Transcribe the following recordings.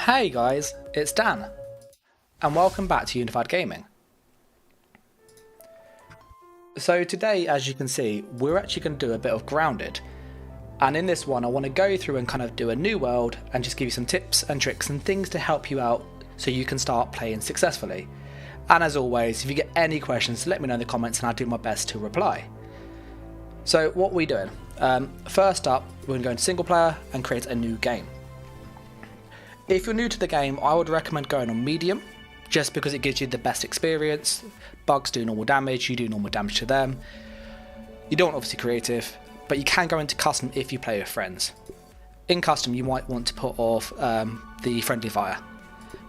Hey guys, it's Dan, and welcome back to Unified Gaming. So today, as you can see, we're actually going to do a bit of Grounded, and in this one I want to go through and kind of do a new world and just give you some tips and tricks and things to help you out so you can start playing successfully. And as always, if you get any questions, let me know in the comments and I'll do my best to reply. So what are we doing? First up, we're going to go into single player and create a new game. If you're new to the game, I would recommend going on medium, just because it gives you the best experience. Bugs do normal damage, you do normal damage to them. You don't want obviously creative, but you can go into custom if you play with friends. In custom, you might want to put off the friendly fire.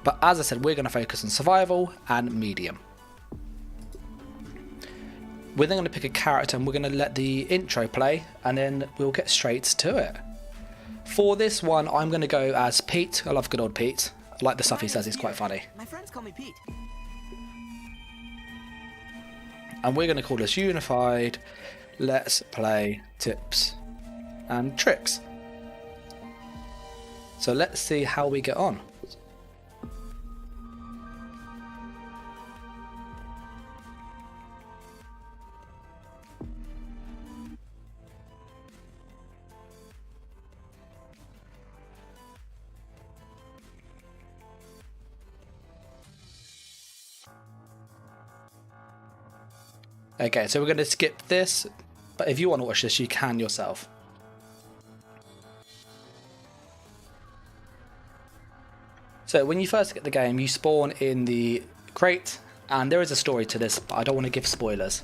But as I said, we're going to focus on survival and medium. We're then going to pick a character and we're going to let the intro play, and then we'll get straight to it. For this one, I'm going to go as Pete. I love good old Pete. I like the stuff he says, he's quite funny. My friends call me Pete. And we're going to call this Unified Let's Play Tips and Tricks. So let's see how we get on. Okay, so we're going to skip this, but if you want to watch this, you can yourself. So when you first get the game, you spawn in the crate, and there is a story to this, but I don't want to give spoilers.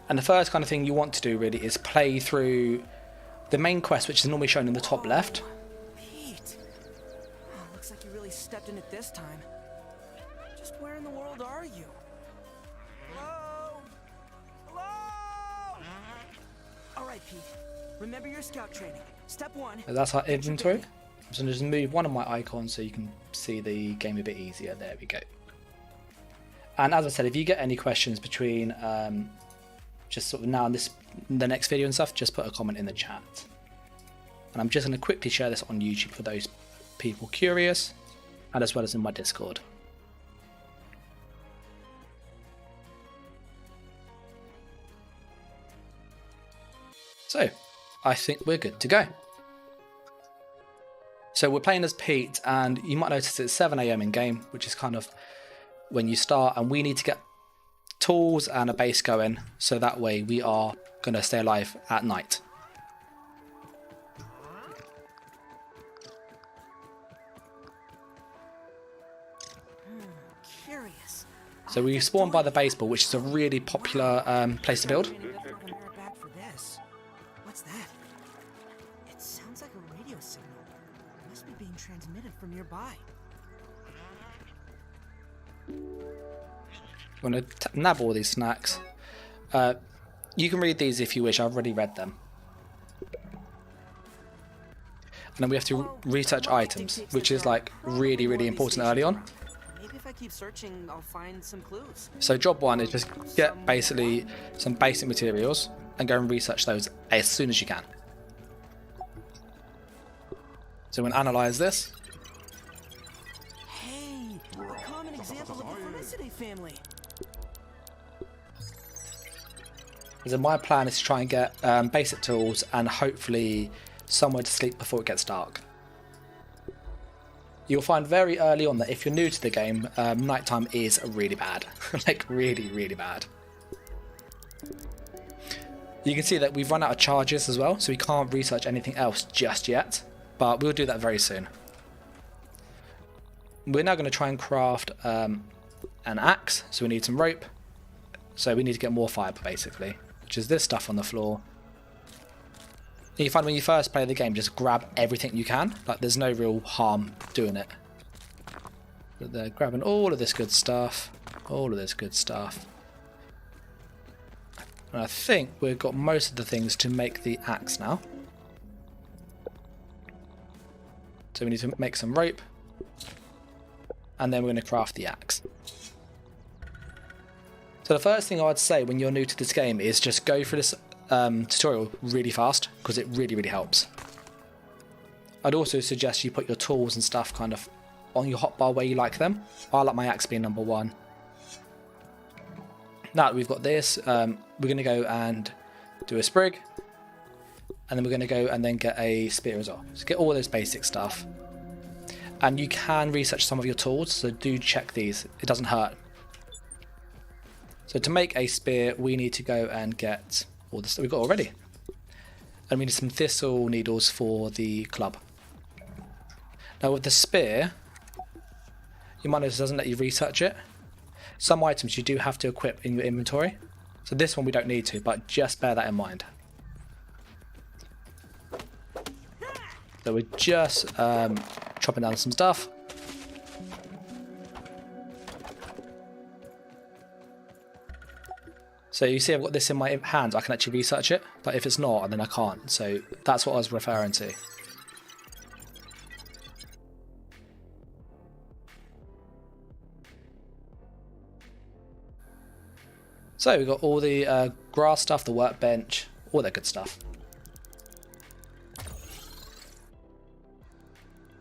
And the first kind of thing you want to do really is play through the main quest, which is normally shown in the top left. Pete. Oh, looks like you really stepped in it this time. Just where in the world are you? Hello? Hello? All right, Pete. Remember your scout training. Step 1. That's our inventory. So just move one of my icons so you can see the game a bit easier. There we go. And as I said, if you get any questions between just sort of now and the next video and stuff, just put a comment in the chat. And I'm just going to quickly share this on YouTube for those people curious, and as well as in my Discord. So, I think we're good to go. So we're playing as Pete, and you might notice it's 7 AM in game, which is kind of when you start, and we need to get tools and a base going, so that way we are going to stay alive at night. Curious. So we spawn by the baseball, which is a really popular place to build. What's that? It sounds like a radio signal. It must be being transmitted from nearby. I'm going to nab all these snacks. You can read these if you wish, I've already read them. And then we have to research items, which is like really, really important early on. Maybe if I keep searching, I'll find some clues. So job 1 is just get basically some basic materials and go and research those as soon as you can. So we're going to analyze this. Hey, a common example of the Felicidae family. So my plan is to try and get basic tools and hopefully somewhere to sleep before it gets dark. You'll find very early on that if you're new to the game, nighttime is really bad. Like really, really bad. You can see that we've run out of charges as well, so we can't research anything else just yet, but we'll do that very soon. We're now going to try and craft an axe, so we need some rope. So we need to get more fibre basically, which is this stuff on the floor. You find when you first play the game, just grab everything you can. Like there's no real harm doing it. But they're grabbing all of this good stuff, all of this good stuff. And I think we've got most of the things to make the axe now. So we need to make some rope, and then we're going to craft the axe. So the first thing I'd say when you're new to this game is just go through this tutorial really fast, because it really helps. I'd also suggest you put your tools and stuff kind of on your hotbar where you like them. I like my axe being number 1. Now that we've got this, we're going to go and do a sprig. And then we're going to go and then get a spear as well. So get all those basic stuff. And you can research some of your tools, so do check these. It doesn't hurt. So to make a spear, we need to go and get all the stuff we've got already. And we need some thistle needles for the club. Now with the spear, you might notice it doesn't let you research it. Some items you do have to equip in your inventory. So this one we don't need to, but just bear that in mind. So we're just chopping down some stuff. So you see I've got this in my hands, I can actually research it, but if it's not, then I can't. So that's what I was referring to. So we've got all the grass stuff, the workbench, all that good stuff.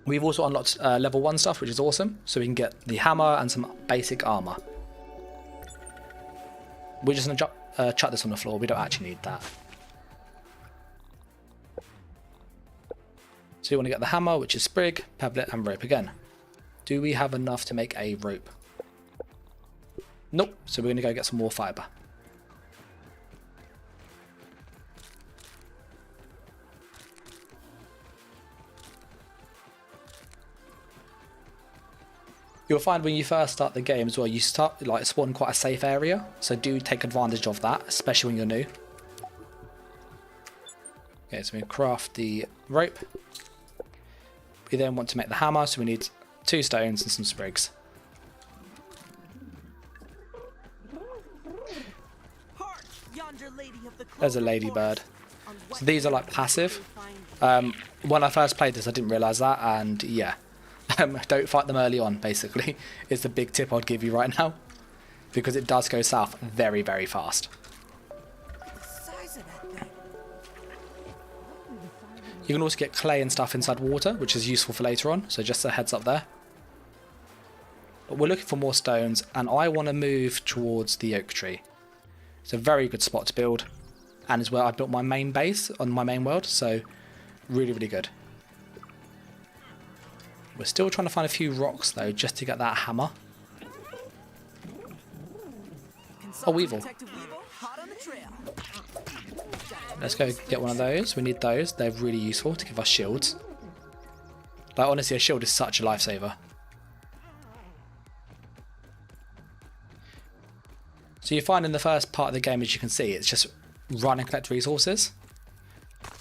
We've also unlocked level 1 stuff, which is awesome. So we can get the hammer and some basic armor. We're just going to chuck this on the floor. We don't actually need that. So you want to get the hammer, which is sprig, pebblet, and rope again. Do we have enough to make a rope? Nope. So we're going to go get some more fibre. You'll find when you first start the game as well, you spawn quite a safe area, so do take advantage of that, especially when you're new. Okay, so we craft the rope. We then want to make the hammer, so we need 2 stones and some sprigs. There's a ladybird. So these are like passive. When I first played this, I didn't realise that, and yeah. Don't fight them early on, basically. It's the big tip I'd give you right now. Because it does go south very, very fast. You can also get clay and stuff inside water, which is useful for later on. So just a heads up there. But we're looking for more stones, and I want to move towards the oak tree. It's a very good spot to build. And is where I built my main base on my main world. So really, really good. We're still trying to find a few rocks though, just to get that hammer. Oh, Weevil. Let's go get one of those. We need those. They're really useful to give us shields. Like, honestly, a shield is such a lifesaver. So you find in the first part of the game, as you can see, it's just run and collect resources.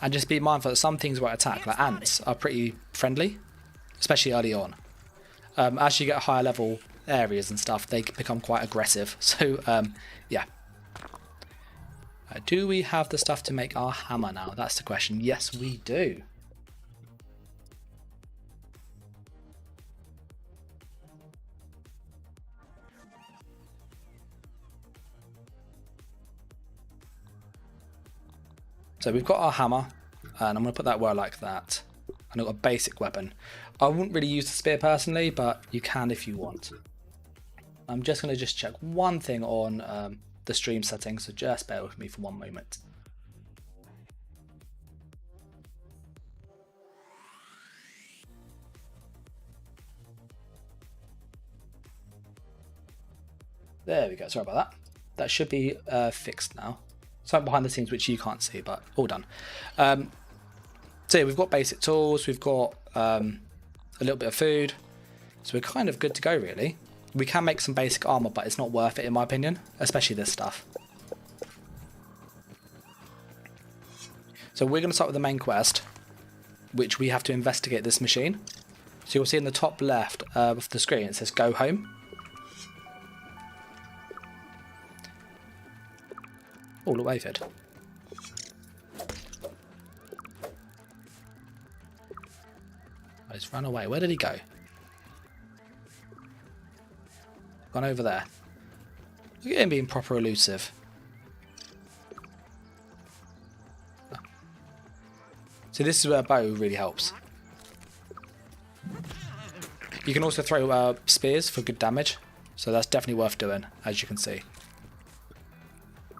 And just be mindful that some things won't attack, like ants are pretty friendly. Especially early on. As you get higher level areas and stuff, they become quite aggressive. So, yeah. Do we have the stuff to make our hammer now? That's the question. Yes, we do. So we've got our hammer, and I'm going to put that where I like that. And I've got a basic weapon. I wouldn't really use the spear personally, but you can if you want. I'm just going to check one thing on the stream settings, so just bear with me for one moment. There we go, sorry about that. That should be fixed now. Something behind the scenes which you can't see, but all done. So yeah, we've got basic tools, we've got a little bit of food, so we're kind of good to go really. We can make some basic armor, but it's not worth it in my opinion, especially this stuff. So we're going to start with the main quest, which we have to investigate this machine. So you'll see in the top left of the screen it says go home. All the way, Vid. He's run away. Where did he go? Gone over there. Look at him being proper elusive. So this is where a bow really helps. You can also throw spears for good damage, so that's definitely worth doing, as you can see.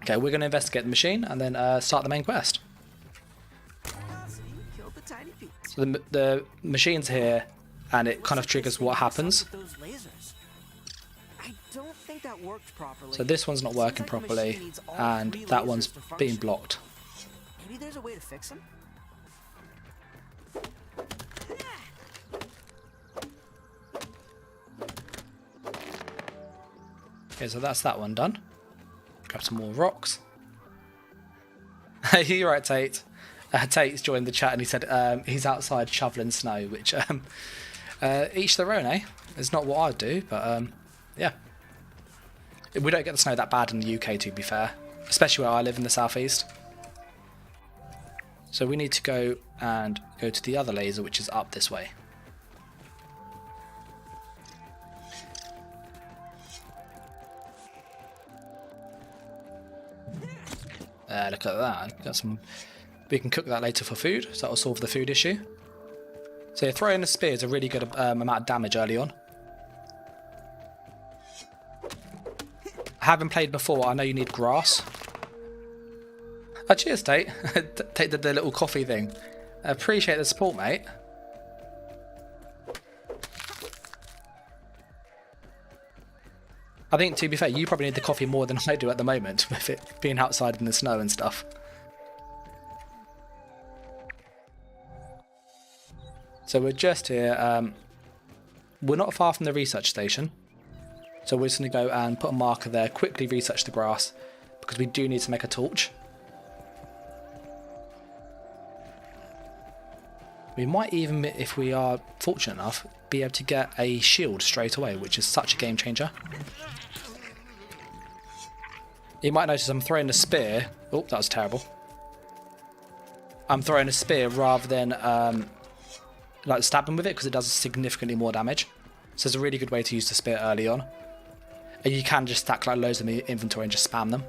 Okay, we're going to investigate the machine and then start the main quest. So the machine's here, and it kind of triggers what happens. So this one's not working properly, and that one's being blocked. Maybe there's a way to fix them? Okay, so that's that one done. Grab some more rocks. You're right, Tate. Tate's joined the chat and he said he's outside shoveling snow, which each their own, eh? It's not what I'd do, but yeah. We don't get the snow that bad in the UK, to be fair, especially where I live in the southeast. So we need to go to the other laser, which is up this way. Look at that. Got some. We can cook that later for food, so that will solve the food issue. So throwing the spear is a really good amount of damage early on. Having played before, I know you need grass. Oh, cheers, Tate. Tate did the little coffee thing. I appreciate the support, mate. I think, to be fair, you probably need the coffee more than I do at the moment, with it being outside in the snow and stuff. So we're just here. We're not far from the research station. So we're just going to go and put a marker there, quickly research the grass, because we do need to make a torch. We might even, if we are fortunate enough, be able to get a shield straight away, which is such a game changer. You might notice I'm throwing a spear. Oh, that was terrible. I'm throwing a spear rather than like stabbing with it, because it does significantly more damage. So it's a really good way to use the spear early on. And you can just stack like loads in the inventory and just spam them.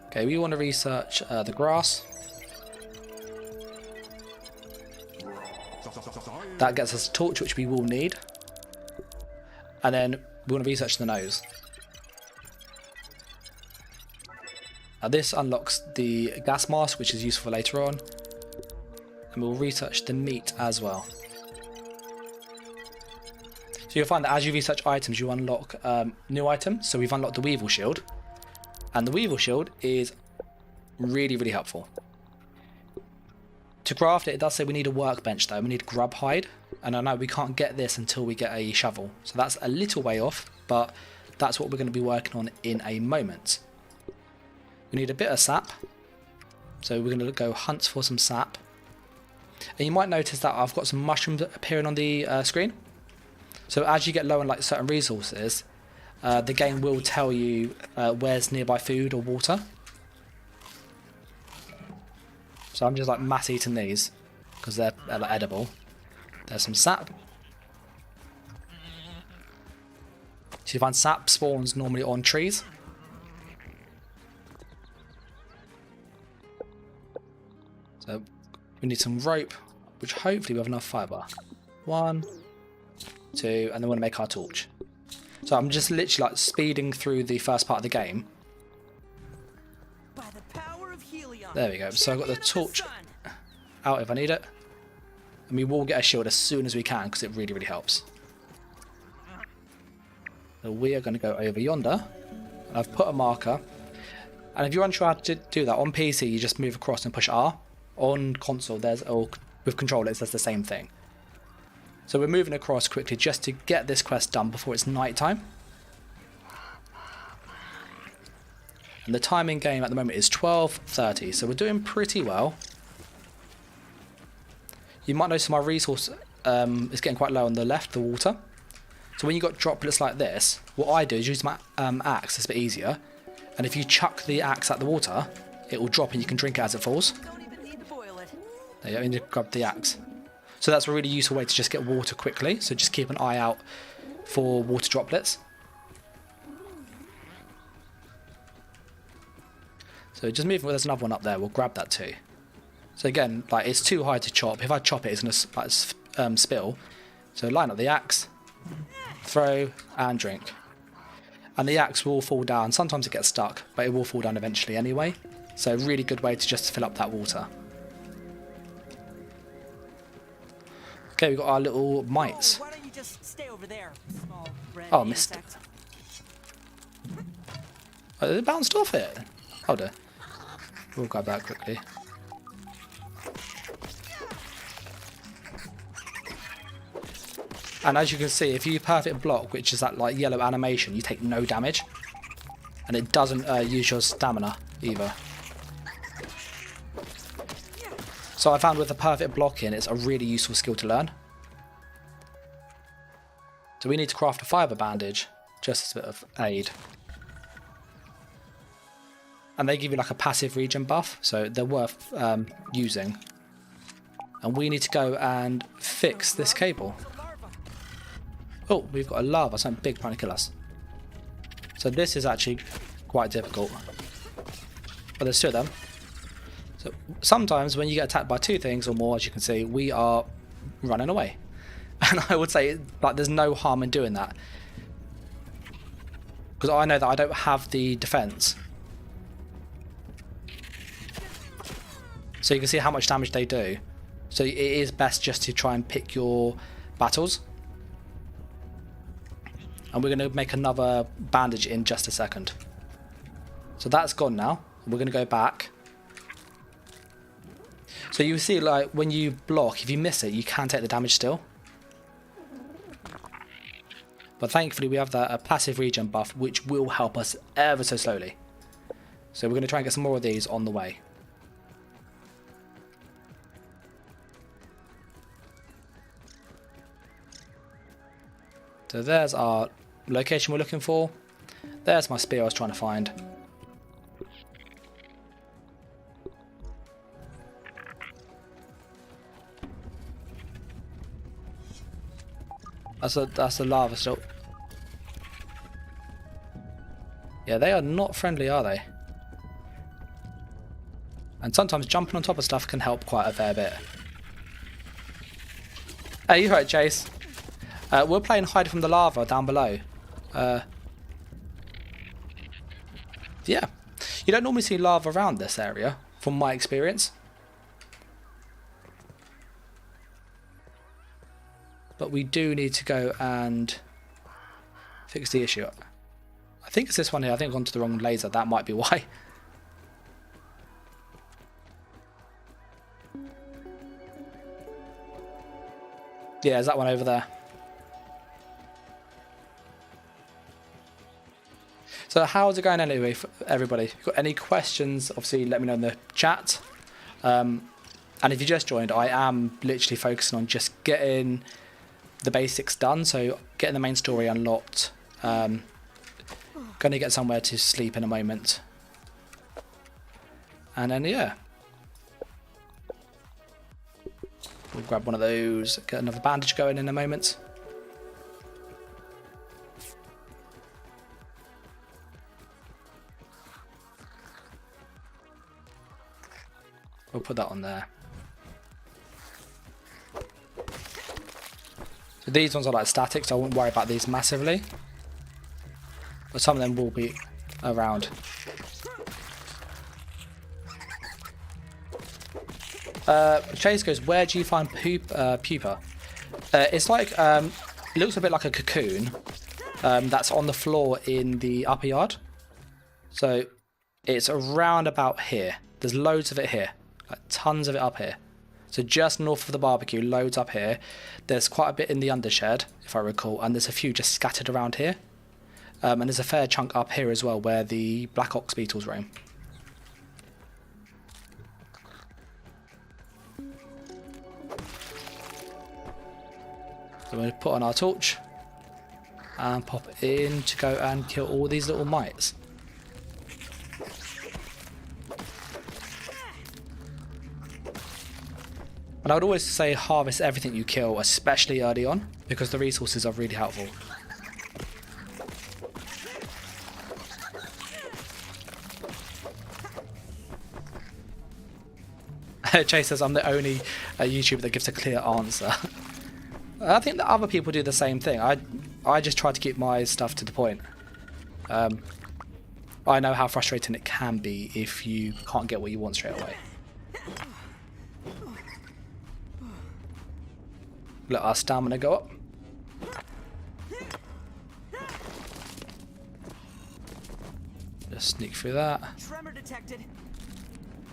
Okay, we want to research the grass. That gets us a torch, which we will need. And then we want to research the nose. Now this unlocks the gas mask, which is useful later on. And we'll research the meat as well. So you'll find that as you research items, you unlock new items. So we've unlocked the Weevil Shield. And the Weevil Shield is really, really helpful. To craft it, it does say we need a workbench though. We need grub hide. And I know we can't get this until we get a shovel. So that's a little way off, but that's what we're going to be working on in a moment. We need a bit of sap. So we're going to go hunt for some sap. And you might notice that I've got some mushrooms appearing on the screen. So as you get low on like certain resources, the game will tell you where's nearby food or water. So I'm just like mass eating these because they're like, edible. There's some sap. So you find sap spawns normally on trees. So we need some rope, which hopefully we have enough fibre. 1, 2, and then we want to make our torch. So I'm just literally like speeding through the first part of the game. There we go. So I've got the torch out if I need it. And we will get a shield as soon as we can because it really, really helps. So we are going to go over yonder. I've put a marker. And if you're unsure how to do that, on PC you just move across and push R. On console, or with controller, it says the same thing. So we're moving across quickly just to get this quest done before it's night time. And the time in game at the moment is 12:30, so we're doing pretty well. You might notice my resource is getting quite low on the left, the water. So when you've got droplets like this, what I do is use my axe, it's a bit easier. And if you chuck the axe at the water, it will drop and you can drink it as it falls. There you go, you need to grab the axe. So that's a really useful way to just get water quickly, so just keep an eye out for water droplets. So just moving, there's another one up there, we'll grab that too. So again, like it's too high to chop. If I chop it, it's going to like, spill. So line up the axe, throw, and drink. And the axe will fall down. Sometimes it gets stuck, but it will fall down eventually anyway. So a really good way to just fill up that water. Okay, we've got our little mites. Why don't you just stay over there, small red Oh, missed it. insect? Oh, it bounced off it. Hold on. We'll grab that quickly. And as you can see, if you perfect block, which is that like yellow animation, you take no damage. And it doesn't use your stamina either. So I found with the perfect blocking, it's a really useful skill to learn. So we need to craft a fibre bandage, just as a bit of aid. And they give you like a passive regen buff, so they're worth using. And we need to go and fix this cable. Oh, we've got a lava, something big trying to kill us. So this is actually quite difficult. But there's two of them. So sometimes when you get attacked by two things or more, as you can see, we are running away. And I would say like there's no harm in doing that. Because I know that I don't have the defense. So you can see how much damage they do. So it is best just to try and pick your battles. And we're going to make another bandage in just a second. So that's gone now. We're going to go back. So you see, like, when you block, if you miss it, you can take the damage still. But thankfully, we have that passive regen buff, which will help us ever so slowly. So we're going to try and get some more of these on the way. So there's our location we're looking for. There's my spear I was trying to find. That's a lava still. Yeah, they are not friendly, are they? And sometimes jumping on top of stuff can help quite a fair bit. Hey, you're right, Chase. We're playing hide from the lava down below. Yeah, you don't normally see lava around this area, from my experience. But we do need to go and fix the issue. I think it's this one here. I think I've gone to the wrong laser. That might be why. Yeah, is that one over there? So how's it going anyway, for everybody? If you've got any questions, obviously let me know in the chat. And if you just joined, I am literally focusing on just getting the basics done. So getting the main story unlocked. Going to get somewhere to sleep in a moment. And then, yeah. We'll grab one of those, get another bandage going in a moment. We'll put that on there. So these ones are like static, so I won't worry about these massively. But some of them will be around. Chase goes, where do you find pupa? It's like, it looks a bit like a cocoon that's on the floor in the upper yard. So it's around about here. There's loads of it here. Like tons of it up here. So just north of the barbecue, loads up here. There's quite a bit in the undershed, if I recall, and there's a few just scattered around here. And there's a fair chunk up here as well, where the black ox beetles roam. So we're going to put on our torch and pop it in to go and kill all these little mites. And I would always say harvest everything you kill, especially early on, because the resources are really helpful. Chase says I'm the only YouTuber that gives a clear answer. I think that other people do the same thing. I just try to keep my stuff to the point. I know how frustrating it can be if you can't get what you want straight away. Let our stamina go up. Just sneak through that. Tremor detected.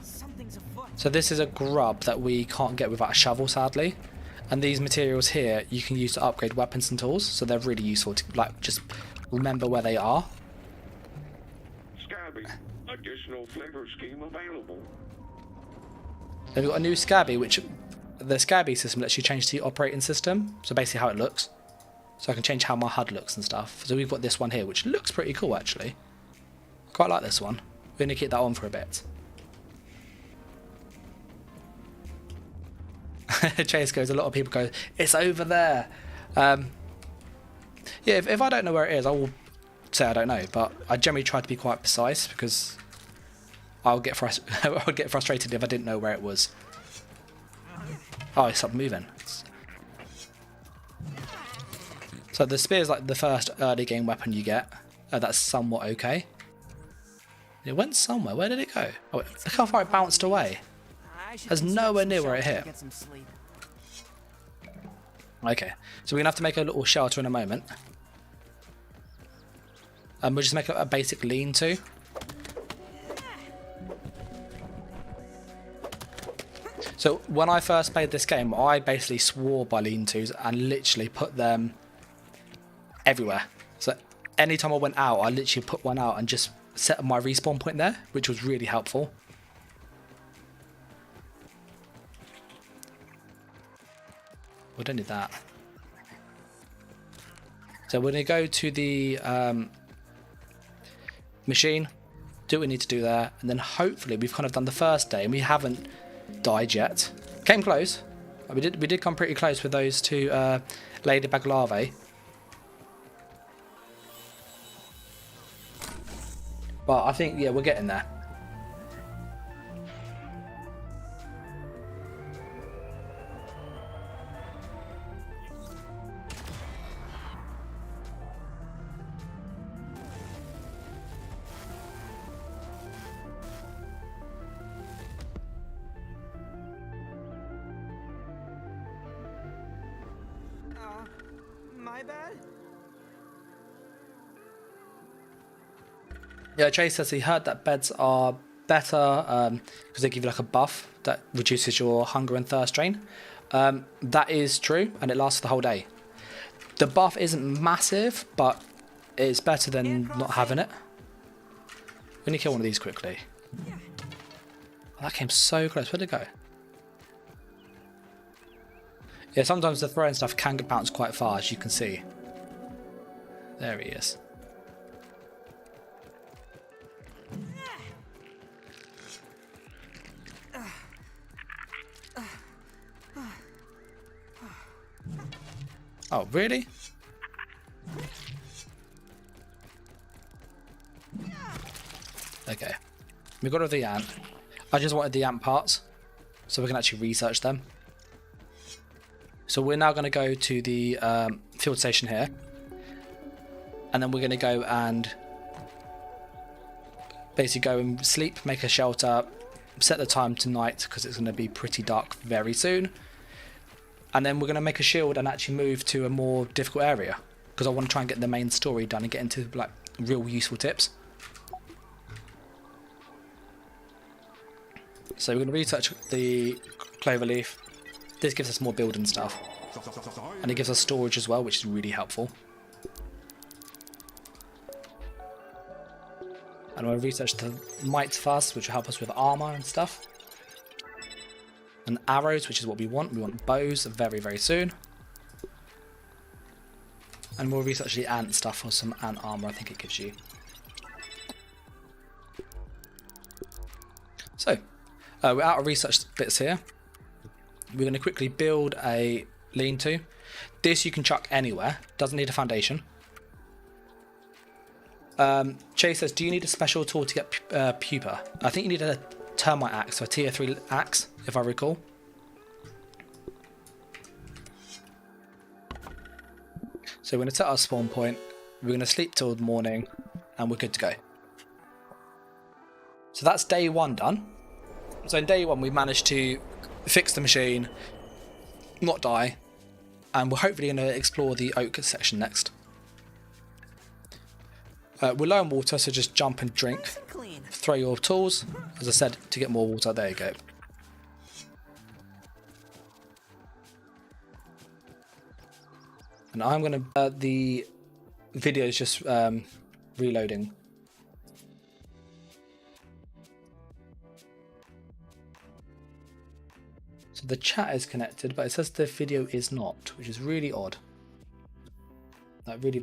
Something's afoot. So this is a grub that we can't get without a shovel, sadly. And these materials here you can use to upgrade weapons and tools, so they're really useful to like just remember where they are. Scabby, additional flavor scheme available. Then we've got a new Scabby, which the Scabby system lets you change the operating system, so basically how it looks. So I can change how my HUD looks and stuff. So we've got this one here, which looks pretty cool actually. Quite like this one. We're going to keep that on for a bit. Chase goes, a lot of people go, it's over there. Yeah, if I don't know where it is, I will say I don't know, but I generally try to be quite precise because I'll get frustrated if I didn't know where it was. Oh, it stopped moving. So the spear is like the first early game weapon you get. That's somewhat okay. It went somewhere. Where did it go? Oh, look how far it bounced away. There's nowhere near where it hit. Okay, so we're gonna have to make a little shelter in a moment. We'll just make a basic lean-to. So when I first played this game, I basically swore by lean-tos and literally put them everywhere. So anytime I went out, I literally put one out and just set my respawn point there, which was really helpful. We don't need that. So we're going to go to the machine, do what we need to do there, and then hopefully we've kind of done the first day and we haven't died yet. Came close. We did come pretty close with those two ladybug larvae. But I think, yeah, we're getting there. My bad? Yeah, Chase says he heard that beds are better because they give you like a buff that reduces your hunger and thirst drain. That is true, and it lasts the whole day. The buff isn't massive, but it's better than not having it. We need to kill one of these quickly. Oh, that came so close. Where'd it go? Yeah, sometimes the throwing stuff can bounce quite far, as you can see. There he is. Oh, really? Okay. We got rid of the ant. I just wanted the ant parts, so we can actually research them. So we're now going to go to the field station here. And then we're going to go and basically go and sleep, make a shelter, set the time to night because it's going to be pretty dark very soon. And then we're going to make a shield and actually move to a more difficult area because I want to try and get the main story done and get into like real useful tips. So we're going to research the clover leaf. This gives us more building stuff. And it gives us storage as well, which is really helpful. And we'll research the might fuzz, which will help us with armor and stuff. And arrows, which is what we want. We want bows very, very soon. And we'll research the ant stuff for some ant armor, I think it gives you. So, we're out of research bits here. We're going to quickly build a lean-to. This you can chuck anywhere. Doesn't need a foundation. Chase says, do you need a special tool to get pupa? I think you need a termite axe, so a tier 3 axe, if I recall. So we're going to set our spawn point, we're going to sleep till the morning, and we're good to go. So that's day 1 done. So in day 1 we managed to fix the machine, not die, and we're hopefully going to explore the oak section next. We're low on water, so just jump and drink. Nice and clean. Throw your tools, as I said, to get more water. There you go. And I'm going to... the video is just reloading. So the chat is connected, but it says the video is not, which is really odd. That really